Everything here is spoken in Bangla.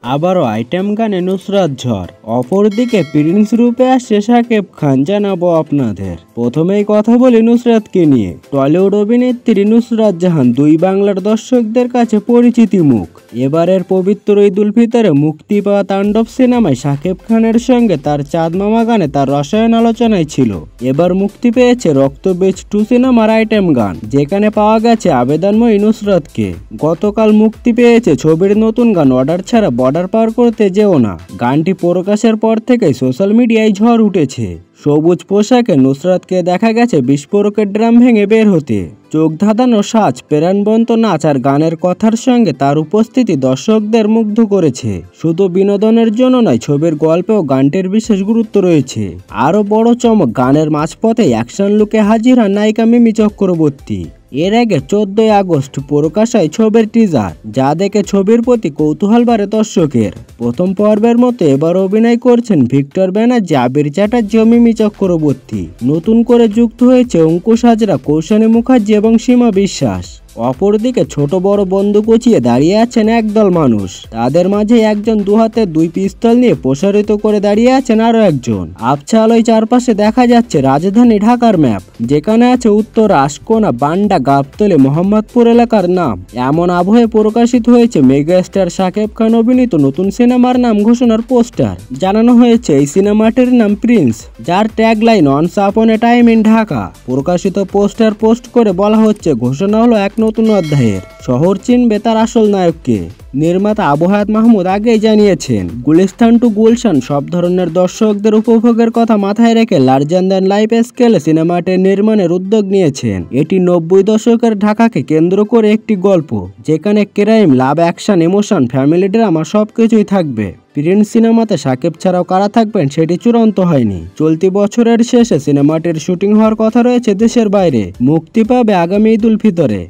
আবারও আইটেম গানে নুসরাত ঝড়, অপরদিকে প্রিন্স রূপে আসছে শাকিব খান, জানাবো আপনাদের। প্রথমেই কথা বলি নুসরাতকে নিয়ে। টলিউড অভিনেত্রী নুসরাত জাহান দুই বাংলার দর্শকদের কাছে পরিচিতি মুখ। এবারের পবিত্র ঈদ উল ফিতরে মুক্তি পাওয়া তাণ্ডব সিনেমায় শাকিব খানের সঙ্গে তার চাঁদ মামা গানে তার রসায়ন আলোচনায় ছিল। এবার মুক্তি পেয়েছে রক্তবীজ 2 সিনেমার আইটেম গান, যেখানে পাওয়া গেছে আবেদনময়ী নুসরাতকে। গতকাল মুক্তি পেয়েছে ছবির নতুন গান অর্ডার ছাড়া বর্ডার পার করতে যেও না। গানটি প্রকাশের পর থেকেই সোশ্যাল মিডিয়ায় ঝড় উঠেছে। সবুজ পোশাকে নুসরাতকে দেখা গেছে বিস্ফোরকের ড্রাম ভেঙে বের হতে। চোখ ধাঁধানো সাজ, প্রাণবন্ত নাচ আর গানের কথার সঙ্গে তার উপস্থিতি দর্শকদের মুগ্ধ করেছে। শুধু বিনোদনের জন্য নয়, ছবির গল্পেও গানটির বিশেষ গুরুত্ব রয়েছে। আরও বড় চমক, গানের মাঝপথে অ্যাকশন লুকে হাজির হয় নায়িকা মিমি চক্রবর্তী। এর আগে 14 আগস্ট প্রকাশ হয় ছবির টিজার, যা দেখে ছবির প্রতি কৌতূহল বাড়ে দর্শকের। প্রথম পর্বের মতো এবার অভিনয় করছেন ভিক্টর ব্যানার্জি, আবির চ্যাটার্জি ও মিমি চক্রবর্তী। নতুন করে যুক্ত হয়েছে অঙ্কুশ হাজরা, কৌশানী মুখার্জি এবং সীমা বিশ্বাস। অপরদিকে ছোট বড় বন্দুক উঁচিয়ে দাঁড়িয়ে আছেন একদল মানুষ। তাদের মাঝে একজন দুহাতে 2 পিস্তল নিয়ে প্রসারিত করে দাঁড়িয়ে আছেন আরো একজন। আবছা আলোয় চারপাশে দেখা যাচ্ছে রাজধানী ঢাকার ম্যাপ, যেখানে আছে উত্তরা, আশকোনা, বান্ডা, গাবতলী, মোহাম্মদপুর এলাকার নাম। এমন আবহে প্রকাশিত হয়েছে মেগাস্টার শাকিব খান অভিনীত নতুন সিনেমার নাম ঘোষণার পোস্টার। জানানো হয়েছে এই সিনেমাটির নাম প্রিন্স, যার tagline once upon A time in Dhaka. প্রকাশিত পোস্টার পোস্ট করে বলা হচ্ছে, ঘোষণা হলো এক নতুন অধ্যায়ের, শহর চিনবে তার আসল নায়ককে। নির্মাতা আবু হায়াত মাহমুদ আগেই জানিয়েছেন, গুলিস্তান টু গুলশান সব ধরনের দর্শকদের উপভোগের কথা মাথায় রেখে লার্জার দ্যান লাইফ স্কেলে সিনেমাটির নির্মাণের উদ্যোগ নিয়েছেন। এটি 90 দশকের ঢাকাকে কেন্দ্র করে একটি গল্প, যেখানে ক্রাইম, লাভ, অ্যাকশন, ইমোশন, ফ্যামিলি ড্রামা সবকিছুই থাকবে। প্রিন্স সিনেমাতে শাকিব ছাড়াও কারা থাকবেন সেটি চূড়ান্ত হয়নি। চলতি বছরের শেষে সিনেমাটির শুটিং হওয়ার কথা রয়েছে দেশের বাইরে। মুক্তি পাবে আগামী ঈদ উল ফিতরে।